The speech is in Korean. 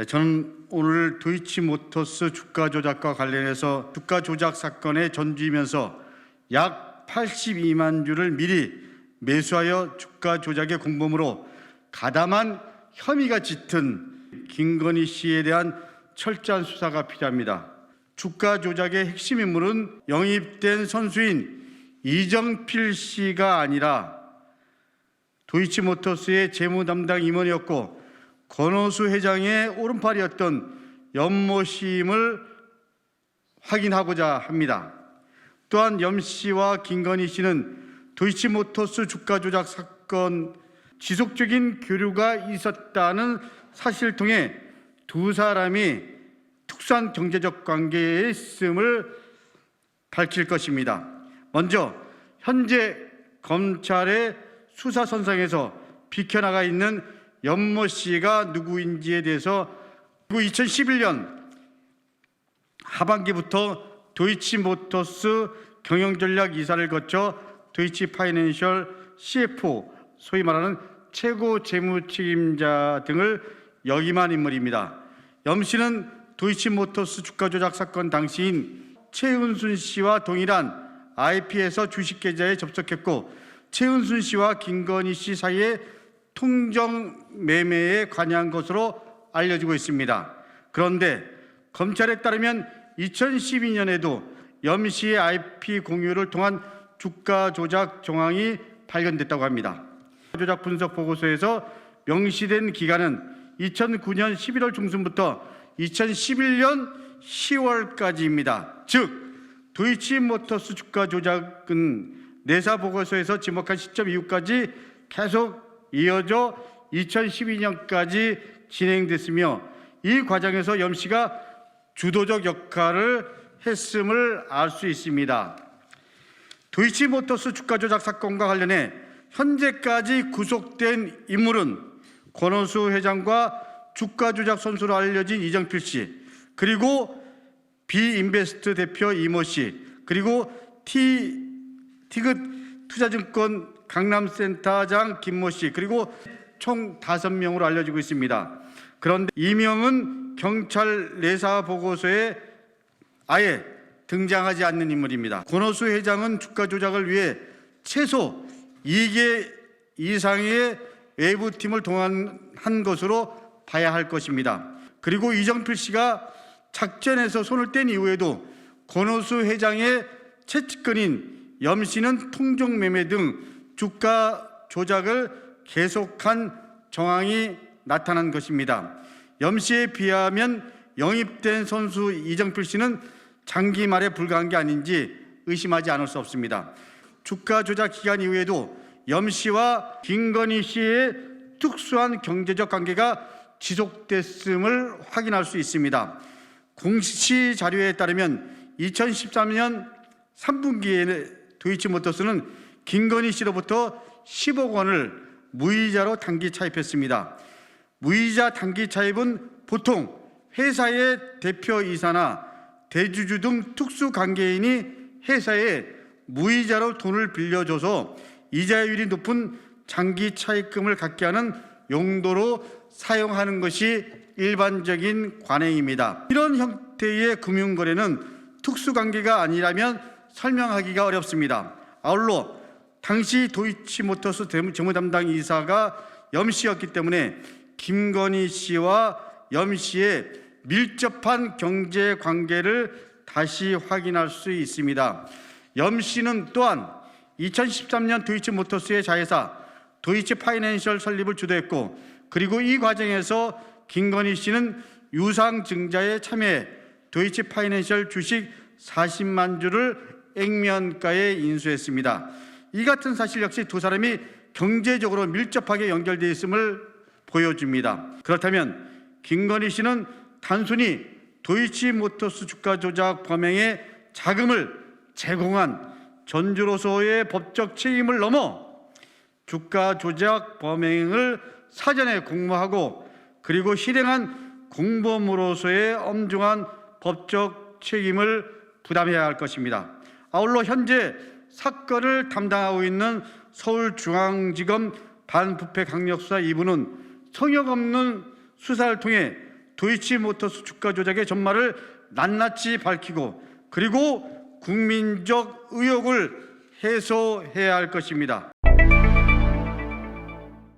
저는 오늘 도이치모터스 주가 조작과 관련해서 주가 조작 사건에 전주이면서 약 82만 주를 미리 매수하여 주가 조작의 공범으로 가담한 혐의가 짙은 김건희 씨에 대한 철저한 수사가 필요합니다. 주가 조작의 핵심 인물은 영입된 선수인 이정필 씨가 아니라 도이치모터스의 재무 담당 임원이었고 권오수 회장의 오른팔이었던 염모 씨임을 확인하고자 합니다. 또한 염 씨와 김건희 씨는 도이치모터스 주가 조작 사건 지속적인 교류가 있었다는 사실을 통해 두 사람이 특수한 경제적 관계에 있음을 밝힐 것입니다. 먼저 현재 검찰의 수사선상에서 비켜나가 있는 염모 씨가 누구인지에 대해서 2011년 하반기부터 도이치모터스 경영전략 이사를 거쳐 도이치파이낸셜 CFO, 소위 말하는 최고 재무책임자 등을 역임한 인물입니다. 염 씨는 도이치모터스 주가 조작 사건 당시인 최은순 씨와 동일한 IP에서 주식 계좌에 접속했고 최은순 씨와 김건희 씨 사이에 통정 매매에 관여한 것으로 알려지고 있습니다. 그런데 검찰에 따르면 2012년에도 염 씨의 IP 공유를 통한 주가 조작 정황이 발견됐다고 합니다. 조작 분석 보고서에서 명시된 기간은 2009년 11월 중순부터 2011년 10월까지입니다. 즉 도이치모터스 주가 조작은 내사 보고서에서 지목한 시점 이후까지 계속 이어져 2012년까지 진행됐으며 이 과정에서 염 씨가 주도적 역할을 했음을 알 수 있습니다. 도이치모터스 주가 조작 사건과 관련해 현재까지 구속된 인물은 권오수 회장과 주가 조작 선수로 알려진 이정필 씨, 그리고 비인베스트 대표 이모 씨, 그리고 티귿 투자증권 강남센터장 김모 씨, 그리고 총 5명으로 알려지고 있습니다. 그런데 이명은 경찰 내사 보고서에 아예 등장하지 않는 인물입니다. 권오수 회장은 주가 조작을 위해 최소 2개 이상의 외부팀을 동원한 것으로 봐야 할 것입니다. 그리고 이정필 씨가 작전에서 손을 뗀 이후에도 권오수 회장의 채찍근인 염 씨는 통정 매매 등 주가 조작을 계속한 정황이 나타난 것입니다. 염 씨에 비하면 영입된 선수 이정필 씨는 장기 말에 불과한 게 아닌지 의심하지 않을 수 없습니다. 주가 조작 기간 이후에도 염 씨와 김건희 씨의 특수한 경제적 관계가 지속됐음을 확인할 수 있습니다. 공시 자료에 따르면 2013년 3분기에 도이치모터스는 김건희 씨로부터 10억 원을 무이자로 단기 차입했습니다. 무이자 단기 차입은 보통 회사의 대표이사나 대주주 등 특수관계인이 회사에 무이자로 돈을 빌려줘서 이자율이 높은 장기 차입금을 갖게 하는 용도로 사용하는 것이 일반적인 관행입니다. 이런 형태의 금융거래는 특수관계가 아니라면 설명하기가 어렵습니다. 아울러 당시 도이치모터스 재무 담당 이사가 염 씨였기 때문에 김건희 씨와 염 씨의 밀접한 경제 관계를 다시 확인할 수 있습니다. 염 씨는 또한 2013년 도이치모터스의 자회사 도이치파이낸셜 설립을 주도했고, 그리고 이 과정에서 김건희 씨는 유상증자에 참여해 도이치파이낸셜 주식 40만 주를 액면가에 인수했습니다. 이 같은 사실 역시 두 사람이 경제적으로 밀접하게 연결되어 있음을 보여줍니다. 그렇다면 김건희 씨는 단순히 도이치모터스 주가 조작 범행에 자금을 제공한 전주로서의 법적 책임을 넘어 주가 조작 범행을 사전에 공모하고 그리고 실행한 공범으로서의 엄중한 법적 책임을 부담해야 할 것입니다. 아울러 현재 사건을 담당하고 있는 서울중앙지검 반부패 강력수사 2부는 성역 없는 수사를 통해 도이치모터스 주가 조작의 전말을 낱낱이 밝히고 그리고 국민적 의혹을 해소해야 할 것입니다.